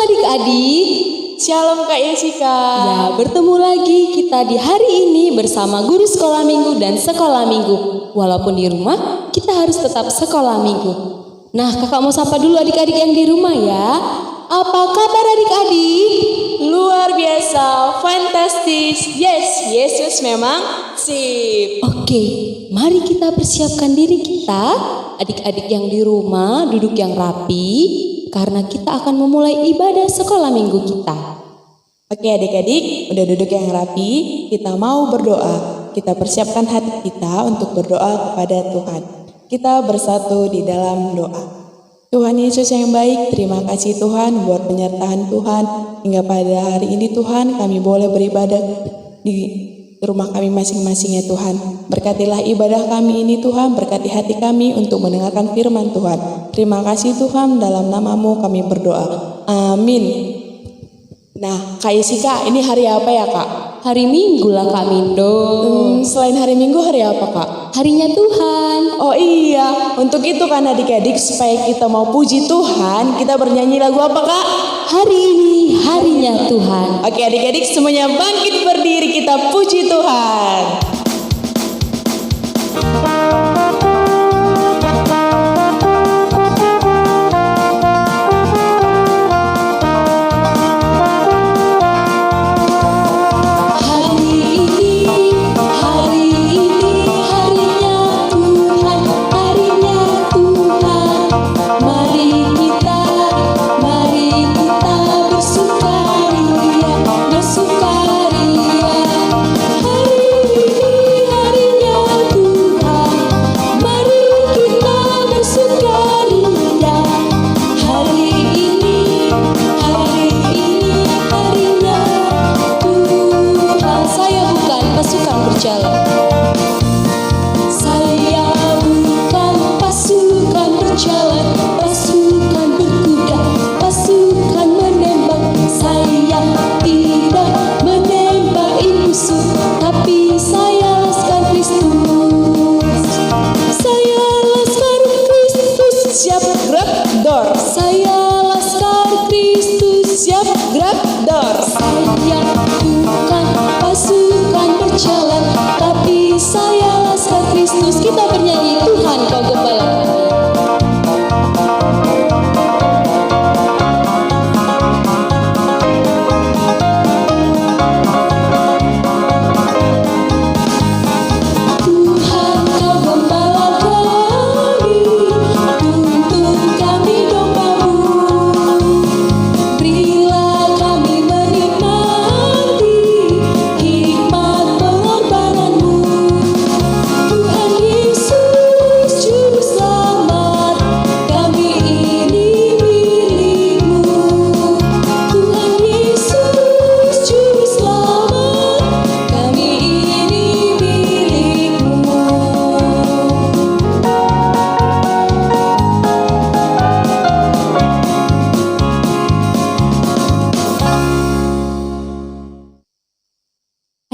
adik-adik. Shalom Kak Yesika. Ya, bertemu lagi kita di hari ini bersama guru sekolah minggu dan sekolah minggu. Walaupun di rumah, kita harus tetap sekolah minggu. Nah, kakak mau sapa dulu adik-adik yang di rumah ya. Apa kabar adik-adik? Luar biasa, fantastis. Yes, Yesus memang sip. Oke, mari kita persiapkan diri kita. Adik-adik yang di rumah, duduk yang rapi. Karena kita akan memulai ibadah sekolah minggu kita. Oke adik-adik, udah duduk yang rapi, kita mau berdoa. Kita persiapkan hati kita untuk berdoa kepada Tuhan. Kita bersatu di dalam doa. Tuhan Yesus yang baik, terima kasih Tuhan buat penyertaan Tuhan. Hingga pada hari ini Tuhan, kami boleh beribadah di rumah kami masing-masing ya Tuhan. Berkatilah ibadah kami ini Tuhan, berkati hati kami untuk mendengarkan firman Tuhan. Terima kasih Tuhan, dalam nama-Mu kami berdoa. Amin. Nah, Kak Yesika, ini hari apa ya Kak? Hari Minggu lah Kak Mindo. Selain hari Minggu, hari apa Kak? Harinya Tuhan. Oh iya, untuk itu kan adik-adik, supaya kita mau puji Tuhan, kita bernyanyi lagu apa Kak? Hari ini harinya Tuhan. Oke adik-adik semuanya bangkit berdiri, kita puji Tuhan.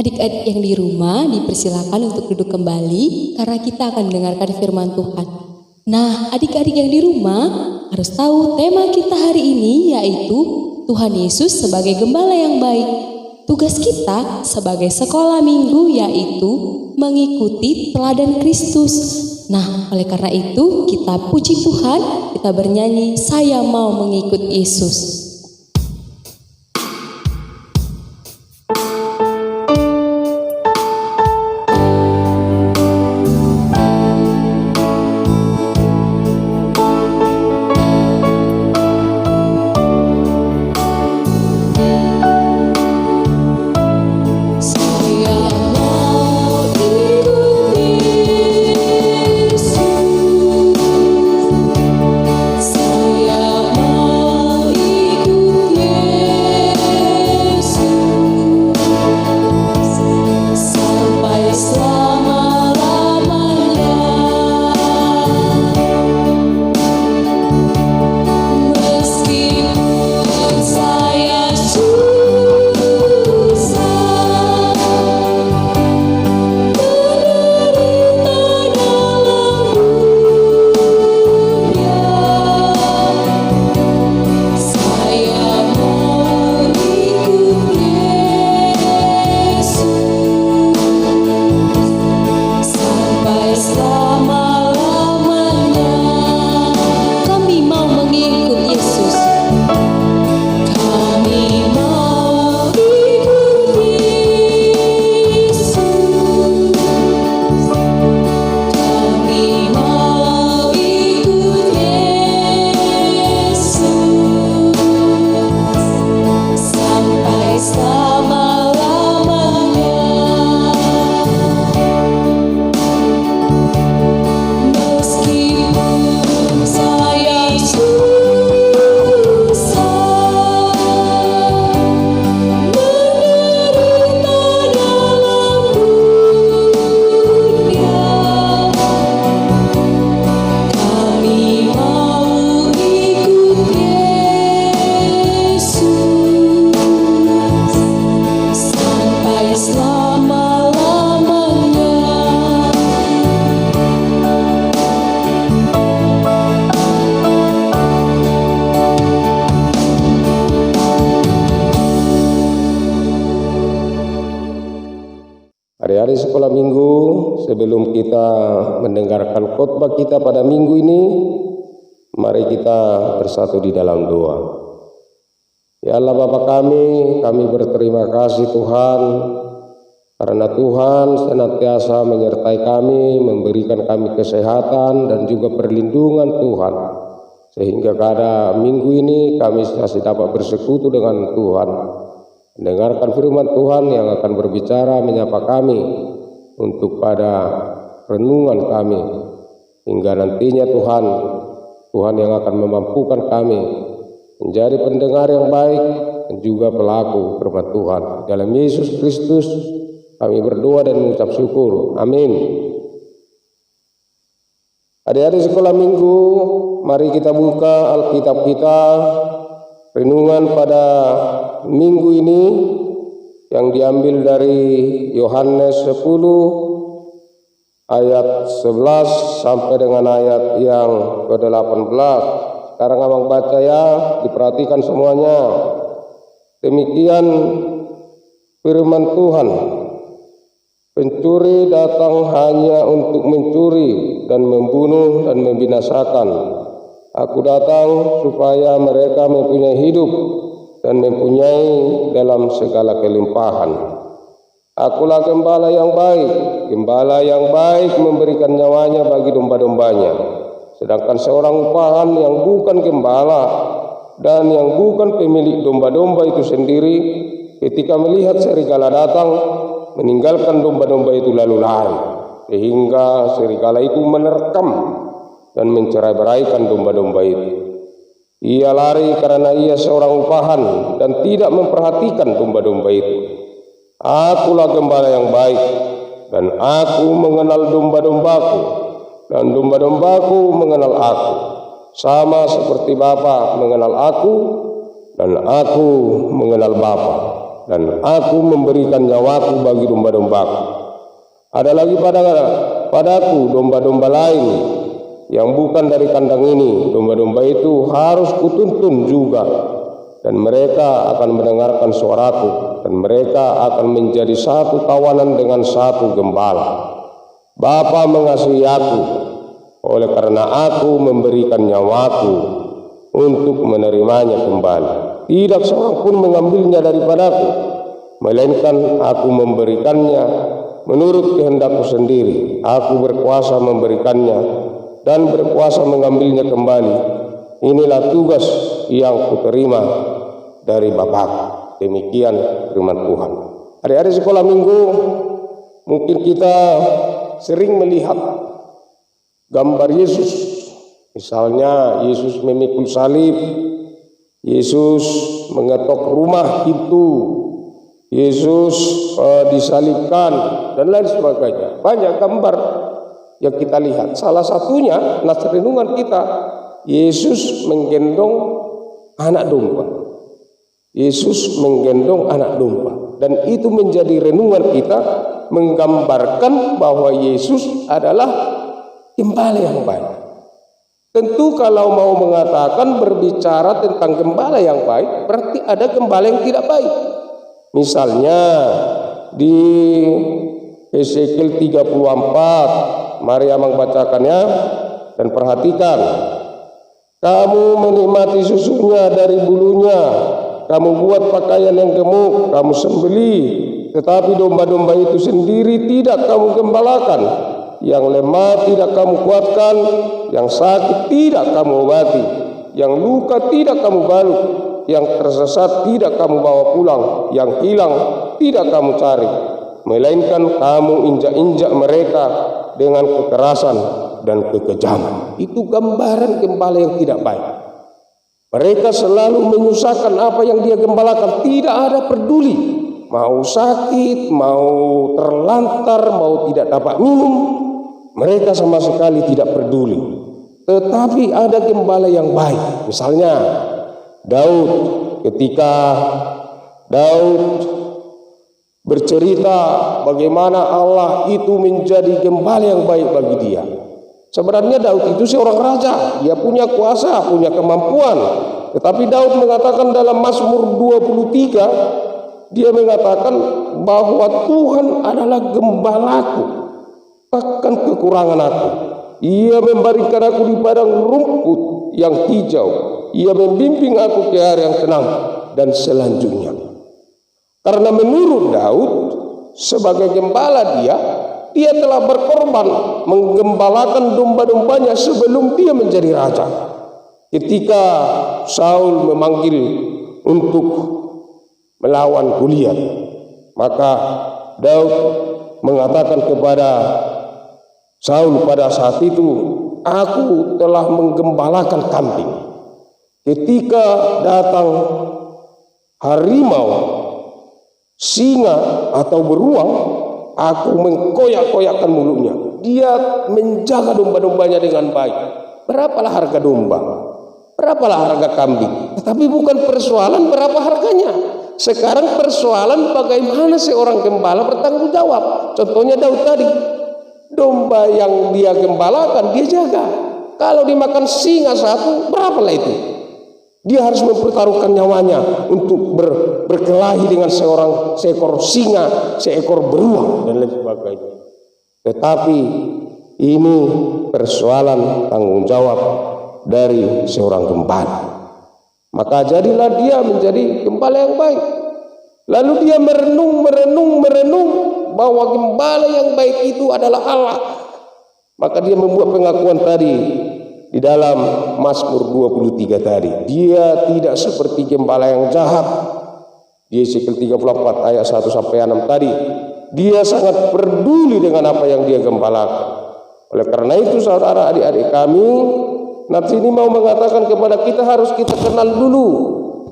Adik-adik yang di rumah dipersilakan untuk duduk kembali karena kita akan mendengarkan firman Tuhan. Nah, adik-adik yang di rumah harus tahu tema kita hari ini yaitu Tuhan Yesus sebagai gembala yang baik. Tugas kita sebagai sekolah minggu yaitu mengikuti teladan Kristus. Nah, oleh karena itu kita puji Tuhan, kita bernyanyi saya mau mengikut Yesus. Saya mau sekolah minggu, sebelum kita mendengarkan khotbah kita pada minggu ini, mari kita bersatu di dalam doa. Ya Allah Bapa kami berterima kasih Tuhan, karena Tuhan senantiasa menyertai kami, memberikan kami kesehatan dan juga perlindungan Tuhan. Sehingga pada minggu ini kami masih dapat bersekutu dengan Tuhan, mendengarkan firman Tuhan yang akan berbicara menyapa kami untuk pada renungan kami, hingga nantinya Tuhan yang akan memampukan kami menjadi pendengar yang baik dan juga pelaku firman Tuhan. Dalam Yesus Kristus kami berdoa dan mengucap syukur. Amin. Adik-adik sekolah minggu, mari kita buka Alkitab kita. Renungan pada minggu ini yang diambil dari Yohanes 10 ayat 11 sampai dengan ayat yang ke-18. Sekarang abang baca ya, diperhatikan semuanya. Demikian firman Tuhan. Pencuri datang hanya untuk mencuri dan membunuh dan membinasakan. Aku datang supaya mereka mempunyai hidup dan mempunyai dalam segala kelimpahan. Akulah gembala yang baik. Gembala yang baik memberikan nyawanya bagi domba-dombanya. Sedangkan seorang upahan yang bukan gembala dan yang bukan pemilik domba-domba itu sendiri, ketika melihat serigala datang, meninggalkan domba-domba itu lalu lari, sehingga serigala itu menerkam dan mencerai-beraikan domba-domba itu. Ia lari karena ia seorang upahan dan tidak memperhatikan domba-domba itu. Akulah gembala yang baik, dan aku mengenal domba-dombaku, dan domba-dombaku mengenal aku, sama seperti Bapa mengenal aku, dan aku mengenal Bapa, dan aku memberikan nyawaku bagi domba-dombaku. Ada lagi padaku domba-domba lain yang bukan dari kandang ini. Domba-domba itu harus kutuntun juga, dan mereka akan mendengarkan suaraku, dan mereka akan menjadi satu kawanan dengan satu gembala. Bapa mengasihi aku, oleh karena aku memberikan nyawaku untuk menerimanya kembali. Tidak seorang pun mengambilnya daripadaku, melainkan aku memberikannya menurut kehendakku sendiri. Aku berkuasa memberikannya dan berkuasa mengambilnya kembali. Inilah tugas yang kuterima dari Bapa. Demikian firman Tuhan. Hari-hari sekolah minggu, mungkin kita sering melihat gambar Yesus. Misalnya Yesus memikul salib, Yesus mengetok rumah pintu, Yesus disalibkan, dan lain sebagainya. Banyak gambar yang kita lihat. Salah satunya nas renungan kita, Yesus menggendong anak domba. Yesus menggendong anak domba, dan itu menjadi renungan kita, menggambarkan bahwa Yesus adalah gembala yang baik. Tentu kalau mau mengatakan berbicara tentang gembala yang baik, berarti ada gembala yang tidak baik. Misalnya di Hesekiel 34, mari abang bacakannya dan perhatikan. Kamu menikmati susunya dari bulunya, kamu buat pakaian yang gemuk, kamu sembelih, tetapi domba-domba itu sendiri tidak kamu gembalakan. Yang lemah tidak kamu kuatkan, yang sakit tidak kamu obati, yang luka tidak kamu balut, yang tersesat tidak kamu bawa pulang, yang hilang tidak kamu cari, melainkan kamu injak-injak mereka dengan kekerasan dan kekejaman. Itu gambaran gembala yang tidak baik. Mereka selalu menyusahkan apa yang dia gembalakan, tidak ada peduli, mau sakit, mau terlantar, mau tidak dapat minum, mereka sama sekali tidak peduli. Tetapi ada gembala yang baik. Misalnya Daud, ketika Daud bercerita bagaimana Allah itu menjadi gembala yang baik bagi dia. Sebenarnya Daud itu seorang raja, dia punya kuasa, punya kemampuan. Tetapi Daud mengatakan dalam Mazmur 23, Dia mengatakan bahwa Tuhan adalah gembalaku, takkan kekurangan aku. Ia membaringkan aku di padang rumput yang hijau. Ia membimbing aku ke air yang tenang, dan selanjutnya. Karena menurut Daud, sebagai gembala dia telah berkorban menggembalakan domba-dombanya sebelum dia menjadi raja. Ketika Saul memanggil untuk melawan Goliat, maka Daud mengatakan kepada Saul pada saat itu, aku telah menggembalakan kambing. Ketika datang harimau, singa atau beruang, aku mengkoyak-koyakkan mulutnya. Dia menjaga domba-dombanya dengan baik. Berapalah harga domba? Berapalah harga kambing? Tetapi bukan persoalan berapa harganya. Sekarang persoalan bagaimana seorang gembala bertanggung jawab. Contohnya Daud tadi. Domba yang dia gembalakan, dia jaga. Kalau dimakan singa satu, berapalah itu? Dia harus mempertaruhkan nyawanya untuk berkelahi dengan seekor singa, seekor beruang, dan lain sebagainya. Tetapi ini persoalan tanggung jawab dari seorang gembala. Maka jadilah dia menjadi gembala yang baik. Lalu dia merenung bahwa gembala yang baik itu adalah Allah. Maka dia membuat pengakuan tadi di dalam Mazmur 23 tadi. Dia tidak seperti gembala yang jahat. Di Yeskiel 34 ayat 1 sampai 6 tadi. Dia sangat peduli dengan apa yang dia gembalakan. Oleh karena itu saudara adik-adik kami, nats ini mau mengatakan kepada kita harus kita kenal dulu.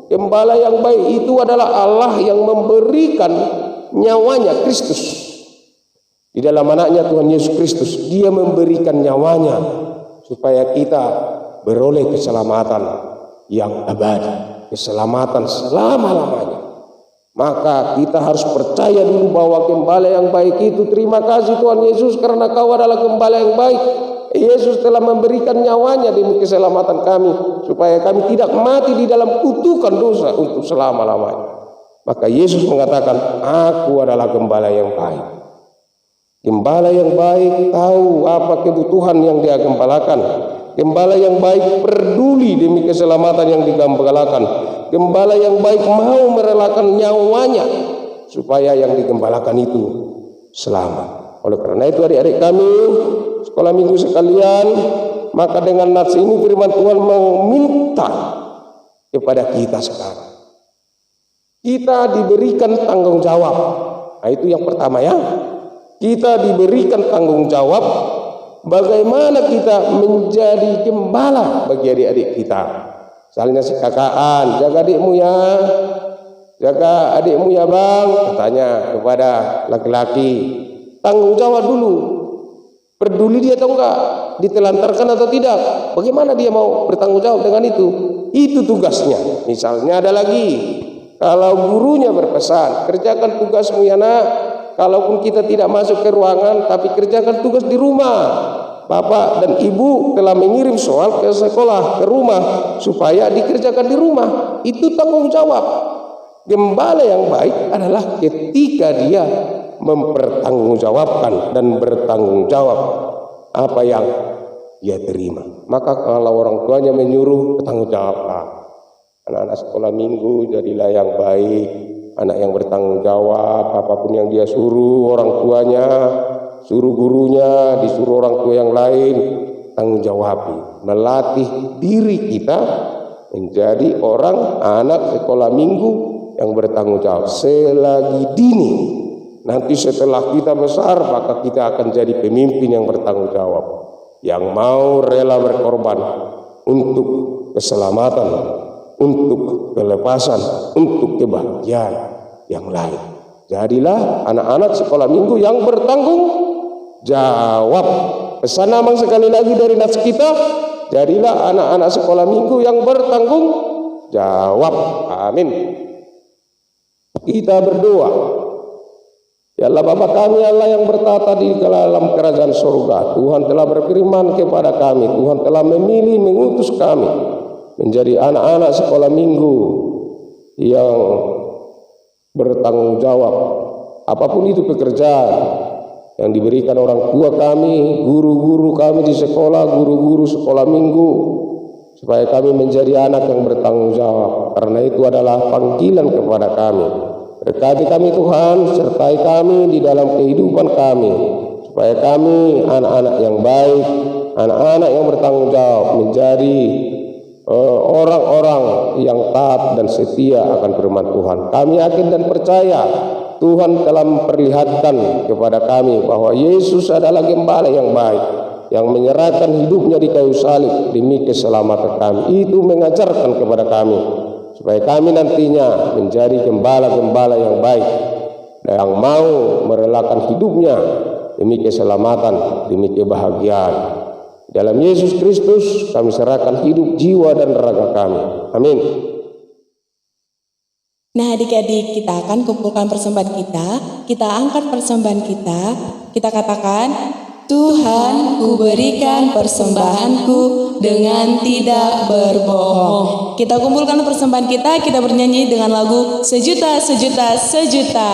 Gembala yang baik itu adalah Allah yang memberikan nyawanya, Kristus. Di dalam anaknya Tuhan Yesus Kristus, dia memberikan nyawanya supaya kita beroleh keselamatan yang abadi, keselamatan selama-lamanya. Maka kita harus percaya dulu bahwa gembala yang baik itu, terima kasih Tuhan Yesus karena kau adalah gembala yang baik. Yesus telah memberikan nyawanya demi keselamatan kami, supaya kami tidak mati di dalam kutukan dosa untuk selama-lamanya. Maka Yesus mengatakan, aku adalah gembala yang baik. Gembala yang baik tahu apa kebutuhan yang dia gembalakan. Gembala yang baik peduli demi keselamatan yang digembalakan. Gembala yang baik mau merelakan nyawanya supaya yang digembalakan itu selamat. Oleh karena itu adik-adik kami, sekolah minggu sekalian, maka dengan nats ini firman Tuhan meminta kepada kita sekarang. Kita diberikan tanggung jawab. Nah, itu yang pertama ya. Kita diberikan tanggung jawab bagaimana kita menjadi gembala bagi adik-adik kita. Misalnya si kakaan, jaga adikmu ya. Jaga adikmu ya bang, katanya kepada laki-laki. Tanggung jawab dulu. Peduli dia atau enggak? Ditelantarkan atau tidak? Bagaimana dia mau bertanggung jawab dengan itu? Itu tugasnya. Misalnya ada lagi. Kalau gurunya berpesan, kerjakan tugasmu ya nak. Kalaupun kita tidak masuk ke ruangan, tapi kerjakan tugas di rumah. Bapak dan ibu telah mengirim soal ke sekolah, ke rumah, supaya dikerjakan di rumah. Itu tanggung jawab. Gembala yang baik adalah ketika dia mempertanggungjawabkan dan bertanggung jawab apa yang dia terima. Maka kalau orang tuanya menyuruh, bertanggung jawablah. Anak-anak sekolah minggu jadilah yang baik, anak yang bertanggung jawab. Apapun yang dia suruh orang tuanya, suruh gurunya, disuruh orang tua yang lain, tanggung jawab. Melatih diri kita menjadi orang anak sekolah minggu yang bertanggung jawab selagi dini. Nanti setelah kita besar, maka kita akan jadi pemimpin yang bertanggung jawab, yang mau rela berkorban untuk keselamatan, untuk kelepasan, untuk kebahagiaan yang lain. Jadilah anak-anak sekolah minggu yang bertanggung jawab. Pesan Amang sekali lagi dari nats kita, jadilah anak-anak sekolah minggu yang bertanggung jawab. Amin. Kita berdoa. Ya Allah Bapa kami, Allah yang bertata di dalam kerajaan surga. Tuhan telah berfirman kepada kami, Tuhan telah memilih, mengutus kami menjadi anak-anak sekolah minggu yang bertanggung jawab. Apapun itu pekerjaan yang diberikan orang tua kami, guru-guru kami di sekolah, guru-guru sekolah minggu, supaya kami menjadi anak yang bertanggung jawab, karena itu adalah panggilan kepada kami. Berkati kami Tuhan, sertai kami di dalam kehidupan kami, supaya kami anak-anak yang baik, anak-anak yang bertanggung jawab, menjadi orang-orang yang taat dan setia akan firman Tuhan. Kami yakin dan percaya Tuhan telah memperlihatkan kepada kami bahwa Yesus adalah gembala yang baik, yang menyerahkan hidupnya di kayu salib demi keselamatan kami. Itu mengajarkan kepada kami supaya kami nantinya menjadi gembala-gembala yang baik, yang mau merelakan hidupnya demi keselamatan, demi kebahagiaan. Dalam Yesus Kristus kami serahkan hidup, jiwa, dan raga kami. Amin. Nah adik-adik, kita akan kumpulkan persembahan kita angkat persembahan kita katakan, Tuhan, kuberikan persembahanku dengan tidak berbohong. Kita kumpulkan persembahan kita bernyanyi dengan lagu Sejuta, Sejuta, Sejuta.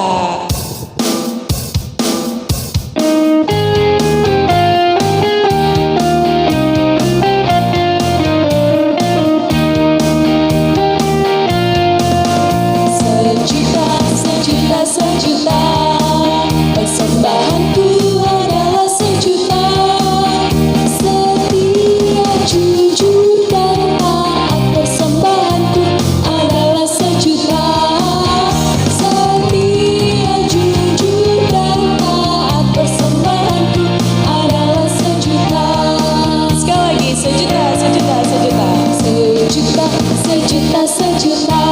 Sejuta, persembahanku adalah sejuta, setia, jujur, dan taat. Persembahanku adalah sejuta, setia, jujur, dan taat. Persembahanku adalah sejuta. Sekali lagi, sejuta, sejuta, sejuta. Sejuta, sejuta, sejuta.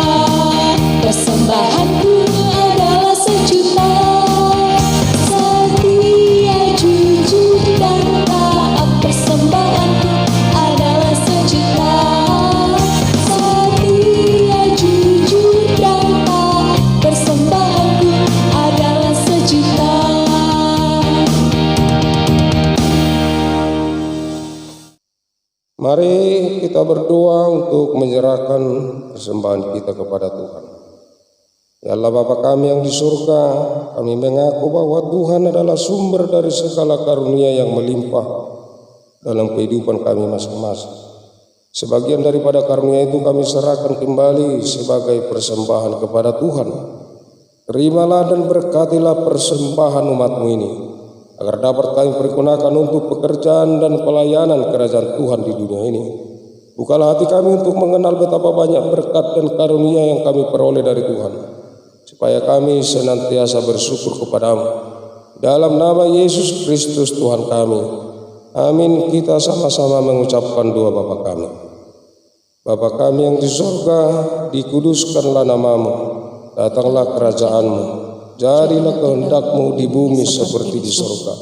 Persembahanku adalah sejuta, setia, jujur, dan taat. Persembahanku adalah sejuta, setia, jujur, dan taat. Persembahanku adalah sejuta. Mari kita berdoa untuk menyerahkan persembahan kita kepada Tuhan. Ya Allah Bapa kami yang di surga, kami mengaku bahwa Tuhan adalah sumber dari segala karunia yang melimpah dalam kehidupan kami masing-masing. Sebagian daripada karunia itu kami serahkan kembali sebagai persembahan kepada Tuhan. Terimalah dan berkatilah persembahan umat-Mu ini, agar dapat kami pergunakan untuk pekerjaan dan pelayanan kerajaan Tuhan di dunia ini. Bukalah hati kami untuk mengenal betapa banyak berkat dan karunia yang kami peroleh dari Tuhan, supaya kami senantiasa bersyukur kepadamu. Dalam nama Yesus Kristus Tuhan kami. Amin. Kita sama-sama mengucapkan doa Bapa kami. Bapa kami yang di surga, dikuduskanlah namamu. Datanglah kerajaanmu. Jadilah kehendak-Mu di bumi seperti di surga.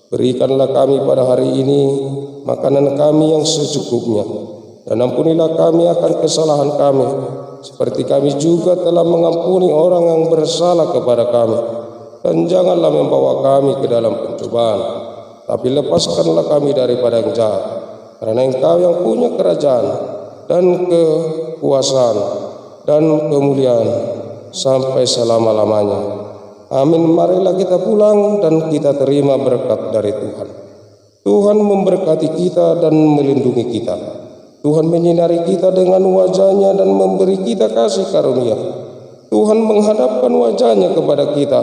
Berikanlah kami pada hari ini makanan kami yang secukupnya. Dan ampunilah kami akan kesalahan kami, seperti kami juga telah mengampuni orang yang bersalah kepada kami. Dan janganlah membawa kami ke dalam pencobaan, tapi lepaskanlah kami daripada yang jahat. Karena Engkau yang punya kerajaan dan kekuasaan dan kemuliaan sampai selama-lamanya. Amin. Marilah kita pulang dan kita terima berkat dari Tuhan. Tuhan memberkati kita dan melindungi kita. Tuhan menyinari kita dengan wajah-Nya dan memberi kita kasih karunia. Tuhan menghadapkan wajah-Nya kepada kita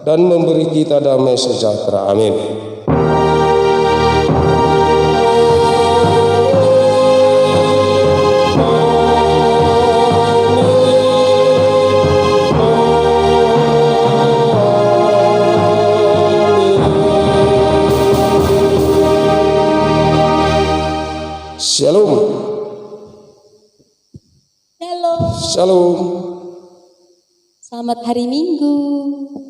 dan memberi kita damai sejahtera. Amin. Shalom. Halo, Shalom. selamat hari Minggu.